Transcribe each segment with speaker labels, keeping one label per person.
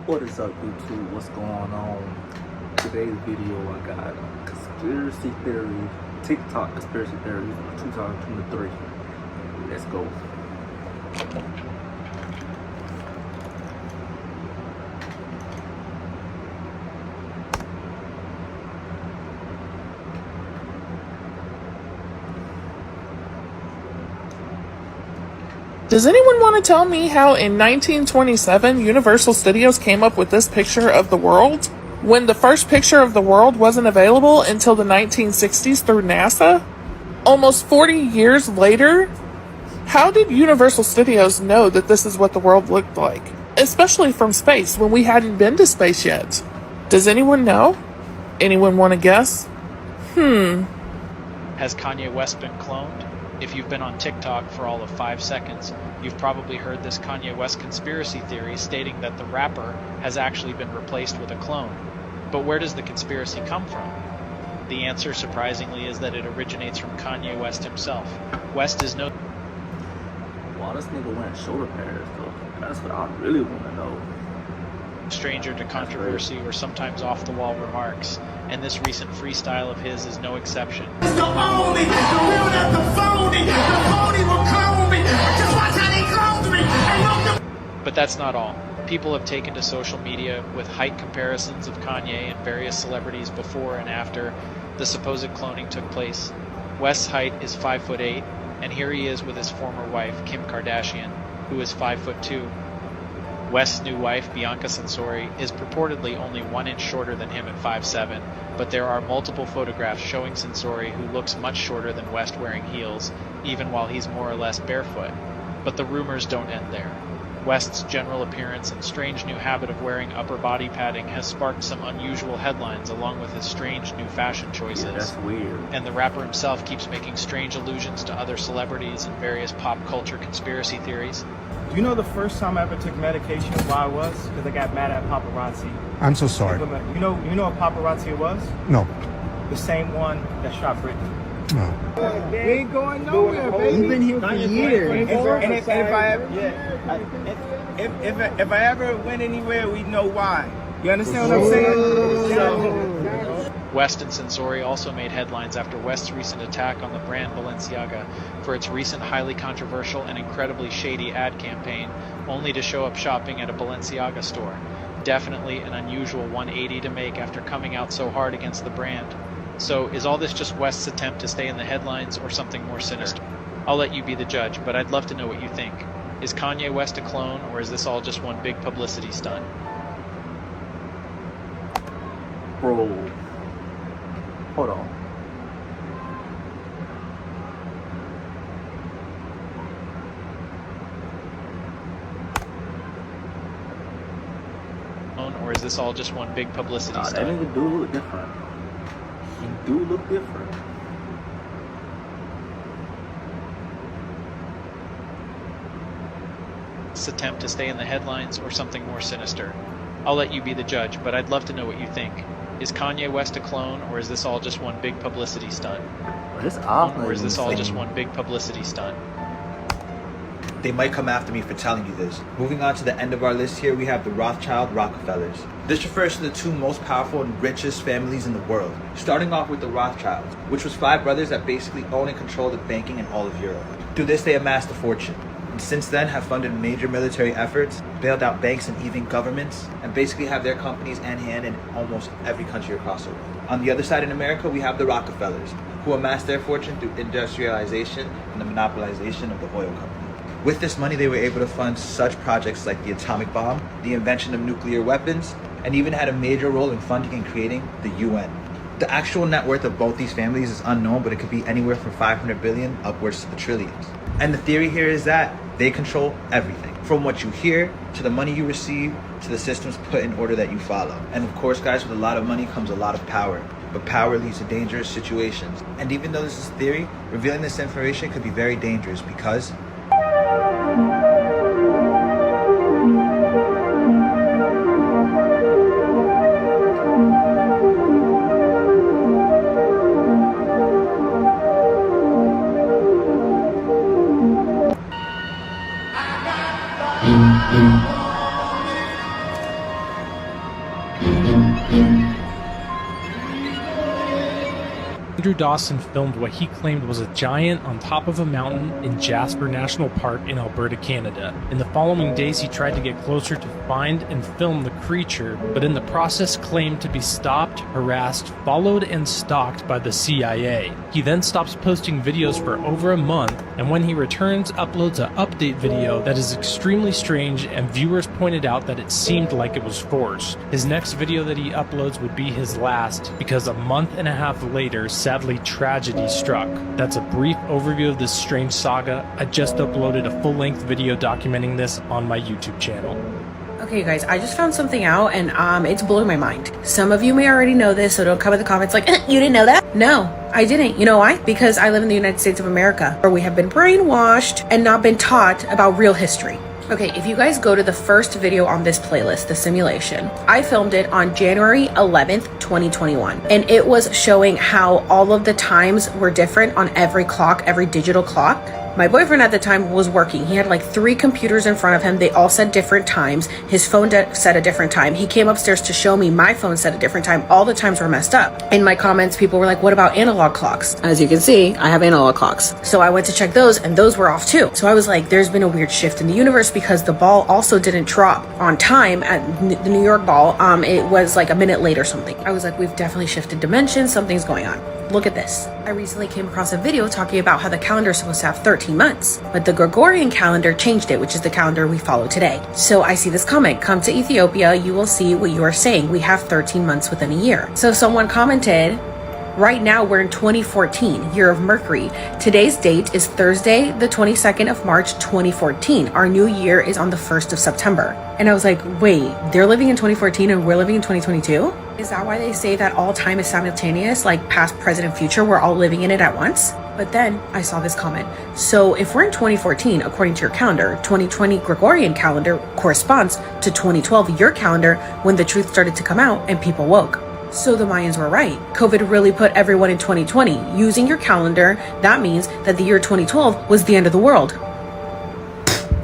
Speaker 1: What is up, YouTube? What's going on? Today's video, I got conspiracy theory, TikTok conspiracy theories for 2023. Let's go.
Speaker 2: Does anyone want to tell me how in 1927 Universal Studios came up with this picture of the world when the first picture of the world wasn't available until the 1960s through NASA? Almost 40 years later, how did Universal Studios know that this is what the world looked like? Especially from space when we hadn't been to space yet. Does anyone know? Anyone want to guess?
Speaker 3: Has Kanye West been cloned? If you've been on TikTok for all of 5 seconds, you've probably heard this Kanye West conspiracy theory stating that the rapper has actually been replaced with a clone. But where does the conspiracy come from? The answer, surprisingly, is that it originates from Kanye West himself. West is no
Speaker 1: Why this nigga wearing shoulder pads though? That's what I really want to know.
Speaker 3: stranger to controversy or sometimes off-the-wall remarks, and this recent freestyle of his is no exception.
Speaker 4: It's the only, the real not the phony. The phony will clone me. Just watch how they clone me. Ain't no
Speaker 3: But that's not all. People have taken to social media with height comparisons of Kanye and various celebrities before and after the supposed cloning took place. West's height is 5'8", and here he is with his former wife, Kim Kardashian, who is 5'2". West's new wife, Bianca Censori, is purportedly only 1 inch shorter than him at 5'7", but there are multiple photographs showing Censori who looks much shorter than West wearing heels, even while he's more or less barefoot. But the rumors don't end there. West's general appearance and strange new habit of wearing upper body padding has sparked some unusual headlines along with his strange new fashion choices.
Speaker 1: Yeah, that's weird.
Speaker 3: And the rapper himself keeps making strange allusions to other celebrities and various pop culture conspiracy theories.
Speaker 5: Do you know the first time I ever took medication, why I was? Because I got mad at paparazzi.
Speaker 6: I'm so sorry.
Speaker 5: You know what paparazzi was?
Speaker 6: No.
Speaker 5: The same one that shot Britney.
Speaker 6: No.
Speaker 7: We ain't going nowhere, baby. We've been here for years.
Speaker 5: And if I ever, if I ever went anywhere, we'd know why. You understand what I'm saying? So,
Speaker 3: West and Censori also made headlines after West's recent attack on the brand Balenciaga for its recent highly controversial and incredibly shady ad campaign, only to show up shopping at a Balenciaga store. Definitely an unusual 180 to make after coming out so hard against the brand. So, is all this just West's attempt to stay in the headlines or something more sinister? I'll let you be the judge, but I'd love to know what you think. Is Kanye West a clone, or is this all just one big publicity stunt?
Speaker 1: Bro. Hold on.
Speaker 3: Or is this all just one big publicity
Speaker 1: Nah, that
Speaker 3: stunt?
Speaker 1: nigga do look different. He do look different.
Speaker 3: This attempt to stay in the headlines or something more sinister? I'll let you be the judge, but I'd love to know what you think. Is Kanye West a clone, or is this all just one big publicity stunt?
Speaker 1: Bro, his eyes not
Speaker 3: Or is this
Speaker 1: even
Speaker 3: all
Speaker 1: the
Speaker 3: just
Speaker 1: same.
Speaker 3: one big publicity stunt?
Speaker 7: They might come after me for telling you this. Moving on to the end of our list here, we have the Rothschild Rockefellers. This refers to the two most powerful and richest families in the world. Starting off with the Rothschilds, which was 5 brothers that basically own and control the banking in all of Europe. Through this, they amassed a fortune. And since then have funded major military efforts, bailed out banks and even governments, and basically have their companies hand in almost every country across the world. On the other side in America, we have the Rockefellers, who amassed their fortune through industrialization and the monopolization of the oil company. With this money, they were able to fund such projects like the atomic bomb, the invention of nuclear weapons, and even had a major role in funding and creating the UN. The actual net worth of both these families is unknown, but it could be anywhere from 500 billion upwards to the trillions. And the theory here is that they control everything, from what you hear, to the money you receive, to the systems put in order that you follow. And of course, guys, with a lot of money comes a lot of power. But power leads to dangerous situations. And even though this is theory, revealing this information could be very dangerous because
Speaker 6: Andrew Dawson filmed what he claimed was a giant on top of a mountain in Jasper National Park in Alberta, Canada. In the following days, he tried to get closer to find and film the creature, but in the process claimed to be stopped, harassed, followed, and stalked by the CIA. He then stops posting videos for over a month, and when he returns, uploads an update video that is extremely strange, and viewers pointed out that it seemed like it was forced. His next video that he uploads would be his last, because a month and a half later, sadly, tragedy struck. That's a brief overview of this strange saga. I just uploaded a full-length video documenting this on my YouTube channel.
Speaker 8: Okay, you guys, I just found something out and it's blowing my mind. Some of you may already know this, so don't come in the comments like, you didn't know that? No, I didn't. You know why? Because I live in the United States of America, where we have been brainwashed and not been taught about real history. Okay, if you guys go to the first video on this playlist, the simulation, I filmed it on January 11th, 2021. And it was showing how all of the times were different on every clock, every digital clock. My boyfriend at the time was working. He had like 3 computers in front of him. They all said different times. His phone said a different time. He came upstairs to show me my phone said a different time. All the times were messed up. In my comments, people were like, what about analog clocks? As you can see, I have analog clocks. So I went to check those and those were off too. So I was like, there's been a weird shift in the universe because the ball also didn't drop on time at the New York ball. It was like a minute late or something. I was like, we've definitely shifted dimensions. Something's going on. Look at this. I recently came across a video talking about how the calendar is supposed to have 13 months, but the Gregorian calendar changed it, which is the calendar we follow today. So I see this comment, come to Ethiopia, you will see what you are saying. We have 13 months within a year. So someone commented, right now we're in 2014, year of Mercury. Today's date is Thursday, the 22nd of March, 2014. Our new year is on the 1st of September. And I was like, wait, they're living in 2014 and we're living in 2022? Is that why they say that all time is simultaneous, like past, present, and future, we're all living in it at once? But then I saw this comment. So if we're in 2014, according to your calendar, 2020 Gregorian calendar corresponds to 2012, your calendar, when the truth started to come out and people woke. So the Mayans were right. COVID really put everyone in 2020. Using your calendar, that means that the year 2012 was the end of the world.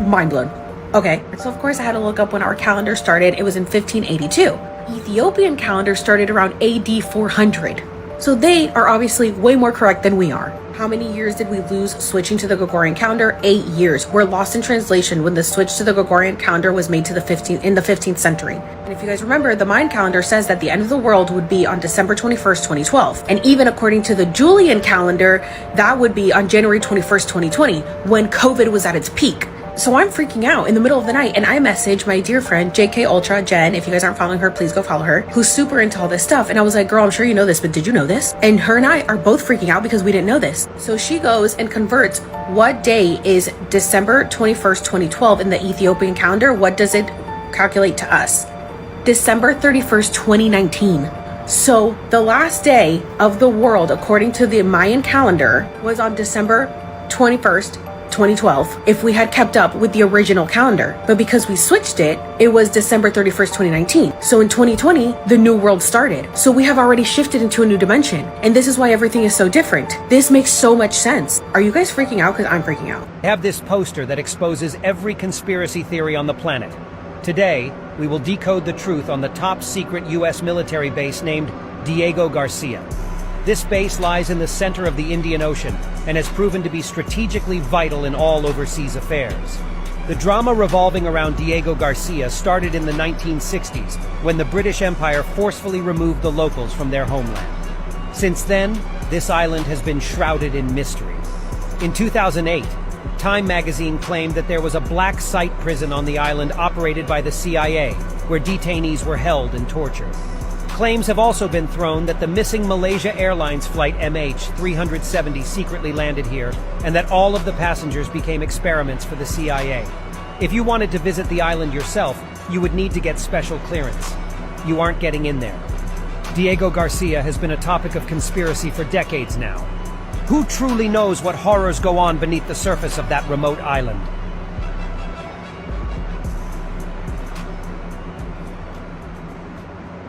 Speaker 8: Mind blown. Okay, so of course I had to look up when our calendar started. It was in 1582. Ethiopian calendar started around AD 400. So they are obviously way more correct than we are. How many years did we lose switching to the Gregorian calendar? 8 years. We're lost in translation when the switch to the Gregorian calendar was made to the 15th century. And if you guys remember, the Mayan calendar says that the end of the world would be on December 21st, 2012. And even according to the Julian calendar, that would be on January 21st, 2020, when COVID was at its peak. So I'm freaking out in the middle of the night and I message my dear friend JK Ultra Jen. If you guys aren't following her, please go follow her, who's super into all this stuff. And I was like, girl, I'm sure you know this, but did you know this? And her and I are both freaking out because we didn't know this. So she goes and converts what day is December 21st, 2012 in the Ethiopian calendar. What does it calculate to us? December 31st, 2019. So the last day of the world, according to the Mayan calendar, was on December 21st, 2012, if we had kept up with the original calendar. But because we switched it, it was December 31st, 2019. So in 2020, the new world started. So we have already shifted into a new dimension. And this is why everything is so different. This makes so much sense. Are you guys freaking out? Because I'm freaking out.
Speaker 9: I have this poster that exposes every conspiracy theory on the planet. Today, we will decode the truth on the top secret U.S. military base named Diego Garcia. This base lies in the center of the Indian Ocean and has proven to be strategically vital in all overseas affairs. The drama revolving around Diego Garcia started in the 1960s when the British Empire forcefully removed the locals from their homeland. Since then, this island has been shrouded in mystery. In 2008, Time magazine claimed that there was a black site prison on the island operated by the CIA, where detainees were held and tortured. Claims have also been thrown that the missing Malaysia Airlines flight MH370 secretly landed here, and that all of the passengers became experiments for the CIA. If you wanted to visit the island yourself, you would need to get special clearance. You aren't getting in there. Diego Garcia has been a topic of conspiracy for decades now. Who truly knows what horrors go on beneath the surface of that remote island?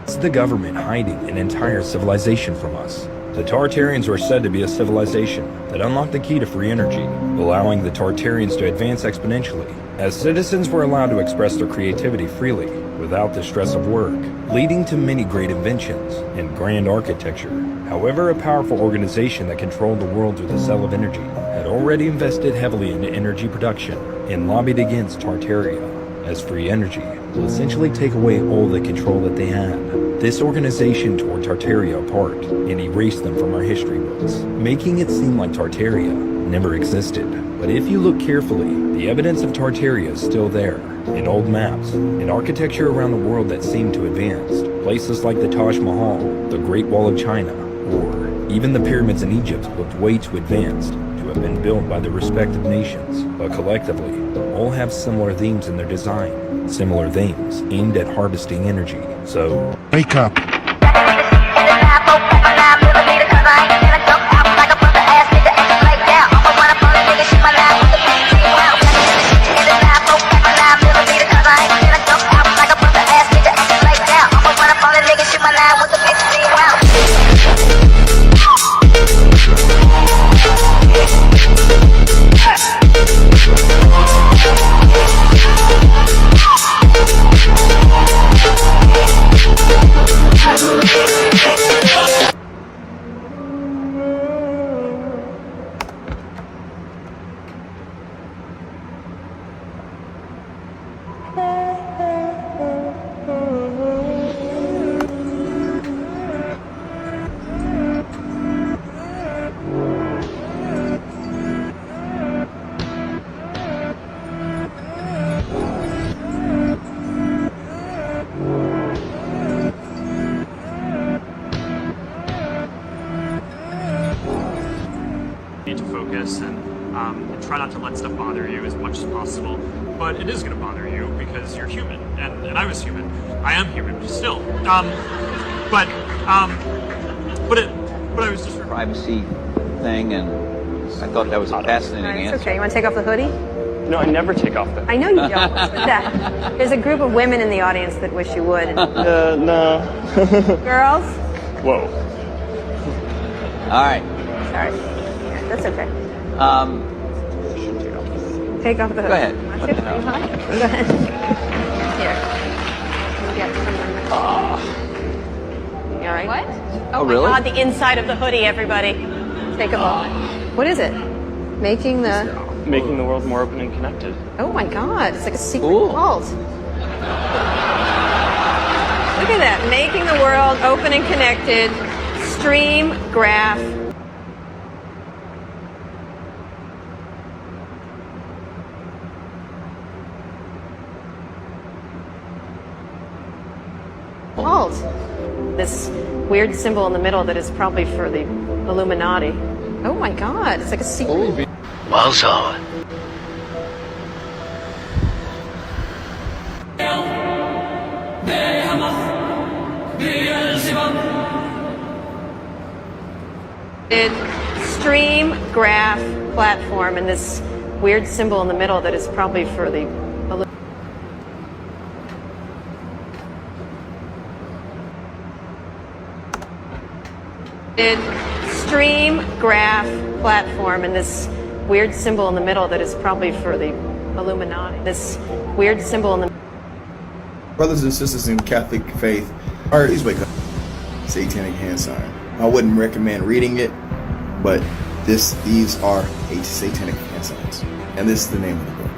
Speaker 10: It's the government hiding an entire civilization from us. The Tartarians were said to be a civilization that unlocked the key to free energy, allowing the Tartarians to advance exponentially, as citizens were allowed to express their creativity freely. without the stress of work, leading to many great inventions and grand architecture. However, a powerful organization that controlled the world through the cell of energy had already invested heavily into energy production and lobbied against Tartaria, as free energy will essentially take away all the control that they had. This organization tore Tartaria apart and erased them from our history books, making it seem like Tartaria never existed. But if you look carefully, the evidence of Tartaria is still there, in old maps, and architecture around the world that seemed too advanced. Places like the Taj Mahal, the Great Wall of China, or even the pyramids in Egypt looked way too advanced to have been built by the respective nations. But collectively, all have similar themes in their design, similar themes aimed at harvesting energy. So,
Speaker 4: Wake up.
Speaker 11: Need to focus and try not to let stuff bother you as much as possible. But it is going to bother you because you're human, and I was human. I am human still. But I was just
Speaker 12: privacy thing, and I thought that was a fascinating answer.
Speaker 13: Okay, you want to take off the hoodie?
Speaker 11: No, I never take off the.
Speaker 13: I know you don't. What's with that? There's a group of women in the audience that wish you would.
Speaker 11: No.
Speaker 13: Girls?
Speaker 11: Whoa.
Speaker 12: All right.
Speaker 13: Sorry. That's okay. Take off the hoodie.
Speaker 12: Go ahead.
Speaker 13: Want to? Are you fine? Go ahead. Here. You get some. You all right? What?
Speaker 12: Oh,
Speaker 13: my
Speaker 12: really?
Speaker 13: God, the inside of the hoodie, everybody. Take a moment. What is it? Making the
Speaker 11: world more open and connected.
Speaker 13: Oh my God, it's like a secret vault. Look at that, making the world open and connected. Stream, graph. Vault. This weird symbol in the middle that is probably for the Illuminati. Oh my God, it's like a secret.
Speaker 14: Well, so.
Speaker 13: Stream, graph, platform, and this weird symbol in the middle that is probably for the stream, graph, platform, and this weird symbol in the middle that is probably for the Illuminati. This weird symbol in the
Speaker 15: Brothers and sisters in Catholic faith, please wake up. Satanic hand sign. I wouldn't recommend reading it, but these are satanic hand signs, and this is the name of the book.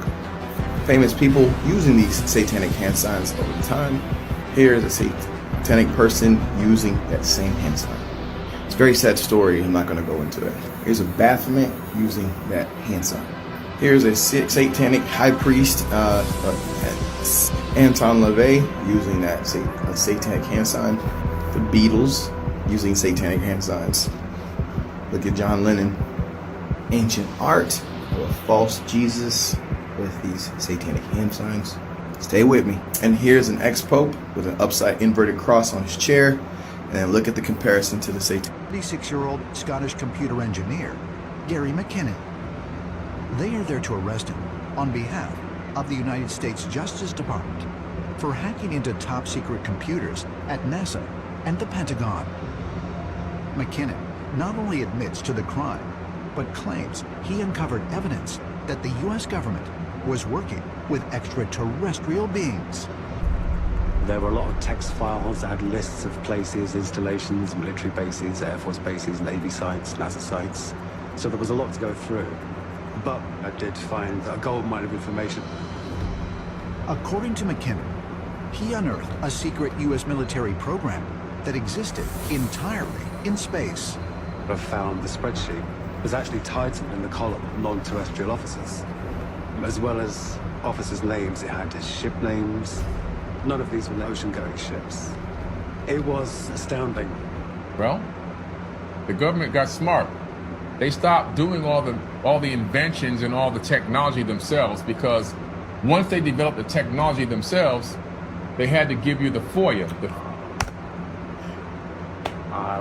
Speaker 15: Famous people using these satanic hand signs over time. Here's a satanic person using that same hand sign. It's a very sad story. I'm not going to go into it. Here's a Baphomet using that hand sign. Here's a satanic high priest, Anton LaVey, using that satanic hand sign. The Beatles using satanic hand signs. Look at John Lennon. Ancient art of a false Jesus with these satanic hand signs. Stay with me. And here's an ex-pope with an upside inverted cross on his chair. And then look at the comparison to the satanic.
Speaker 16: 36-year-old Scottish computer engineer, Gary McKinnon. They are there to arrest him on behalf of the United States Justice Department for hacking into top-secret computers at NASA and the Pentagon. McKinnon not only admits to the crime, but claims he uncovered evidence that the U.S. government was working with extraterrestrial beings.
Speaker 14: There were a lot of text files that had lists of places, installations, military bases, Air Force bases, Navy sites, NASA sites. So there was a lot to go through. But I did find a goldmine of information.
Speaker 16: According to McKinnon, he unearthed a secret U.S. military program that existed entirely in space.
Speaker 14: I found the spreadsheet was actually titled in the column non-terrestrial officers, as well as officers' names. It had ship names. None of these were ocean-going ships. It was astounding.
Speaker 17: Well, the government got smart. They stopped doing all the inventions and all the technology themselves, because once they developed the technology themselves, they had to give you the FOIA.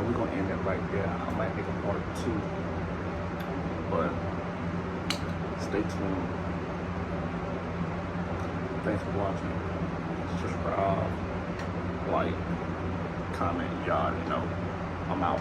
Speaker 1: We're gonna end it right there. I might make a part 2, but stay tuned. Thanks for watching. Subscribe, like, comment. Y'all already know. I'm out.